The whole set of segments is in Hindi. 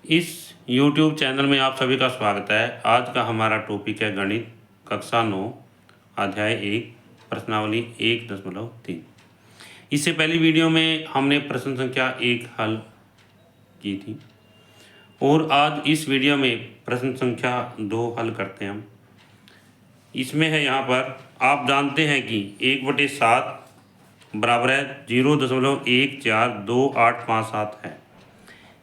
इस YouTube चैनल में आप सभी का स्वागत है। आज का हमारा टॉपिक है गणित कक्षा 9 अध्याय 1 प्रश्नावली 1.3। इससे पहली वीडियो में हमने प्रश्न संख्या 1 हल की थी और आज इस वीडियो में प्रश्न संख्या 2 हल करते हैं हम। इसमें है यहाँ पर आप जानते हैं कि 1/7 बराबर है 0.142857 है।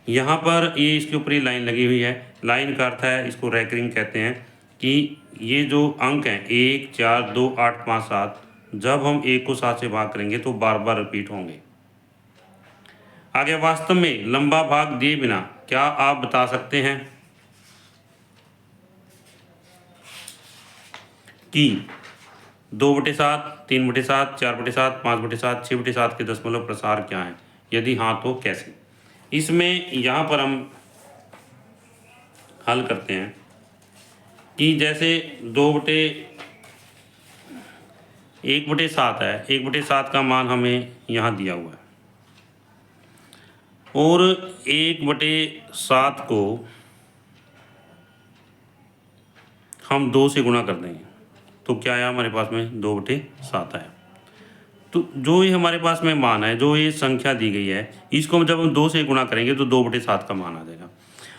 यहाँ पर ये इसके ऊपर ही लाइन लगी हुई है। लाइन का अर्थ है, इसको रैकरिंग कहते हैं, कि ये जो अंक हैं 1 4 2 8 5 7, जब हम 1 को 7 से भाग करेंगे तो बार बार रिपीट होंगे। आगे वास्तव में लंबा भाग दिए बिना क्या आप बता सकते हैं कि 2/7 3/7 4/7 5/7 6/7 के दशमलव प्रसार क्या हैं? यदि हाँ तो कैसे? इसमें यहाँ पर हम हल करते हैं कि जैसे 1/7 है, 1/7 का मान हमें यहाँ दिया हुआ है और 1/7 को हम 2 से गुणा कर देंगे तो क्या आया हमारे पास में 2/7 आया। तो जो ये हमारे पास में मान है, जो ये संख्या दी गई है, इसको जब हम 2 से गुणा करेंगे तो 2/7 का मान आ जाएगा।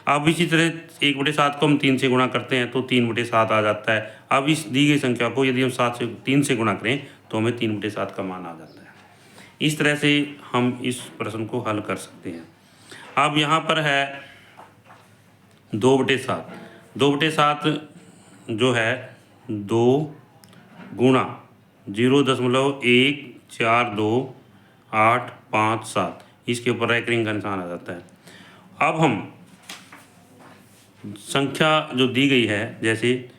अब इसी तरह 1/7 को हम 3 से गुणा करते हैं तो 3/7 आ जाता है। अब इस दी गई संख्या को यदि हम 3 से गुणा करें तो हमें 3/7 का मान आ जाता है। इस तरह से हम इस प्रश्न को हल कर सकते हैं। अब यहाँ पर है 2/7। 2/7 जो है 2 गुणा 0.142857, इसके ऊपर रैकरिंग का निशान आ जाता है। अब हम संख्या जो दी गई है, जैसे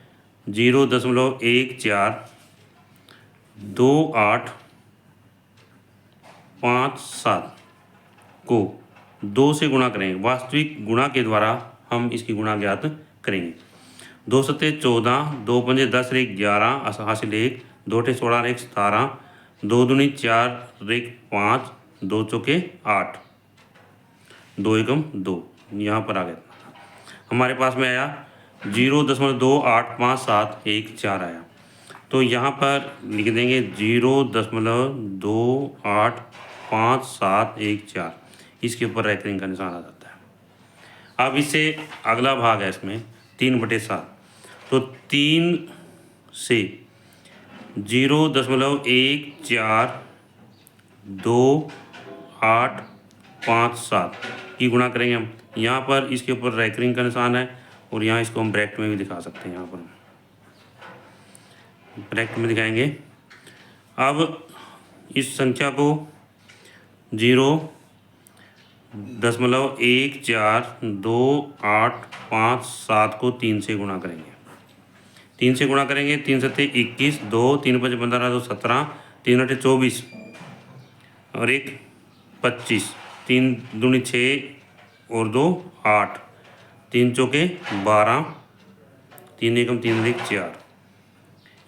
0.142857 को 2 से गुणा करेंगे। वास्तविक गुणा के द्वारा हम इसकी गुणा ज्ञात करेंगे। 2 सत्ते 14, 2 पंजे 10 रेख 11 हासिल 1, 2 अठे 16 रेख 17, 2 दूनी 4 रेख 5, 2 चौके 8, 2 एकम 2। यहाँ पर आ गया हमारे पास में आया 0.285714 आया। तो यहाँ पर लिख देंगे 0.285714, इसके ऊपर रैकरिंग का निशान आ जाता है। अब इससे अगला भाग है इसमें 3/7। तो 3 से 0.142857 की गुणा करेंगे हम। यहाँ पर इसके ऊपर रैकरिंग का निशान है और यहाँ इसको हम ब्रैकेट में भी दिखा सकते हैं। यहाँ पर ब्रैकेट में दिखाएंगे। अब इस संख्या को 0.142857 को 3 से गुणा करेंगे। 3 से गुणा करेंगे, 3 सत्ते 21, 2 3 5 15 2 17, 3 अठे 24 और 1 25, 3 दूनी 6 और 2 8, 3 चौके 12, 3 एकम 3 अधिक 4,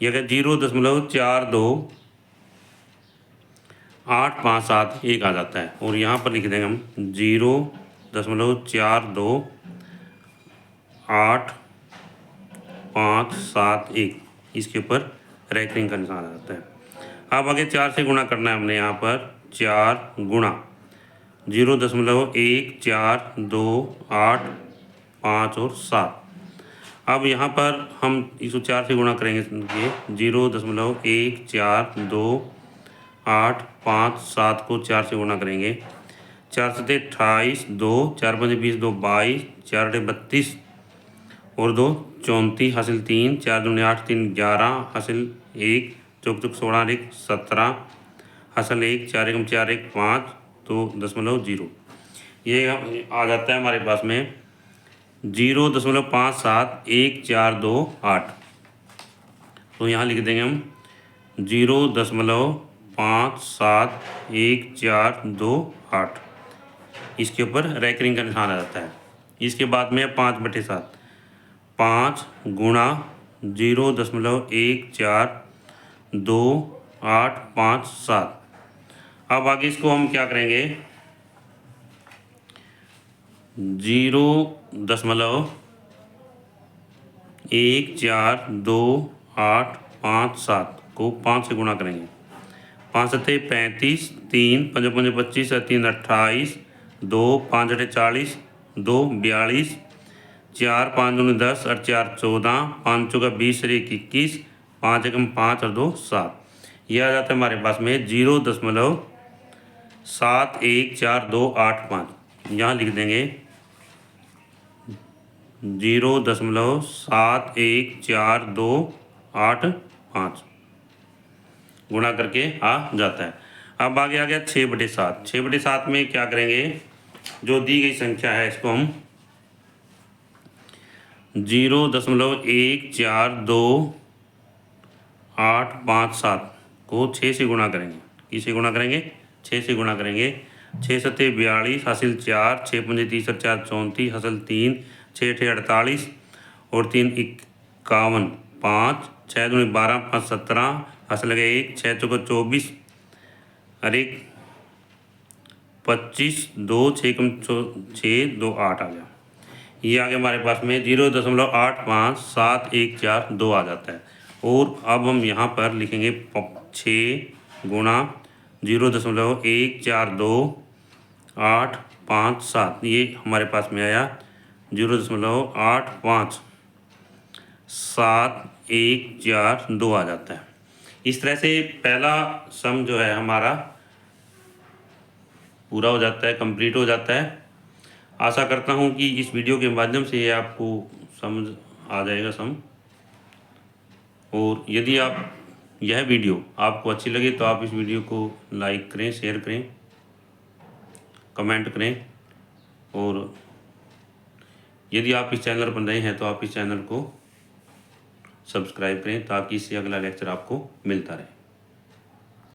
यह 0.428571 आ जाता है। और यहाँ पर लिख देंगे हम 0.428571, इसके ऊपर रैकरिंग का निशान आ जाता है। अब आगे 4 से गुणा करना है हमने। यहाँ पर 4 गुणा 0.1428 और 7। अब यहाँ पर हम इसको 4 से गुणा करेंगे। 0.142857 को 4 से गुणा करेंगे। 4 सत्ते 28, 2 4 पंजे 20, 2 22, 4 अठे 32 और 2 34 हासिल 3, 4 दूनी 8, 3 11 हासिल 1, चौक चौक 16 1 17 हासिल 1, 4 एकम 4 1 5, तो 0.0 ये आ जाता है हमारे पास में 0.57142 तो यहाँ लिख देंगे हम 0.57142, इसके ऊपर रैकरिंग का निशान आ जाता है। इसके बाद में 5/7। 5 गुणा 0.142857। अब आगे इसको हम क्या करेंगे, 0.142857 को 5 से गुणा करेंगे। 5 सत्ते 35, 3 5 5 25 3 28, 2 5 8 40, 2 42, 4 5 दूनी 10 और 4 14, 5 चौका 20 और 1 21, 5 एकम 5 और 2 7। यह आ जाता है हमारे पास में 0.71428 यहाँ लिख देंगे 0.71428 गुणा करके आ जाता है। अब आगे आ गया 6/7। 6/7 में क्या करेंगे, जो दी गई संख्या है इसको हम 0.142857 को 6 से गुणा करेंगे। किसे गुणा करेंगे? 6 से गुणा करेंगे। 6 सत्ते 42, हासिल 4, 6 पंजे 30 और 4 34, हासिल 3, 6 अठे 48 और 3 51, 5 6 दूनी 12, 5 17, हासिल लगे 1, 6 चौका 24 और 1 25, 2 6 कम 6 2 8 आ गया। ये आ गया हमारे पास में 0.85714 आ जाता है। और अब हम यहाँ पर लिखेंगे 6 गुणा 0.142857, ये हमारे पास में आया 0.85714 आ जाता है। इस तरह से पहला सम जो है हमारा पूरा हो जाता है, कंप्लीट हो जाता है। आशा करता हूँ कि इस वीडियो के माध्यम से ये आपको समझ आ जाएगा सम। और यदि आप यह वीडियो आपको अच्छी लगे तो आप इस वीडियो को लाइक करें, शेयर करें, कमेंट करें। और यदि आप इस चैनल पर नए हैं तो आप इस चैनल को सब्सक्राइब करें ताकि इससे अगला लेक्चर आपको मिलता रहे।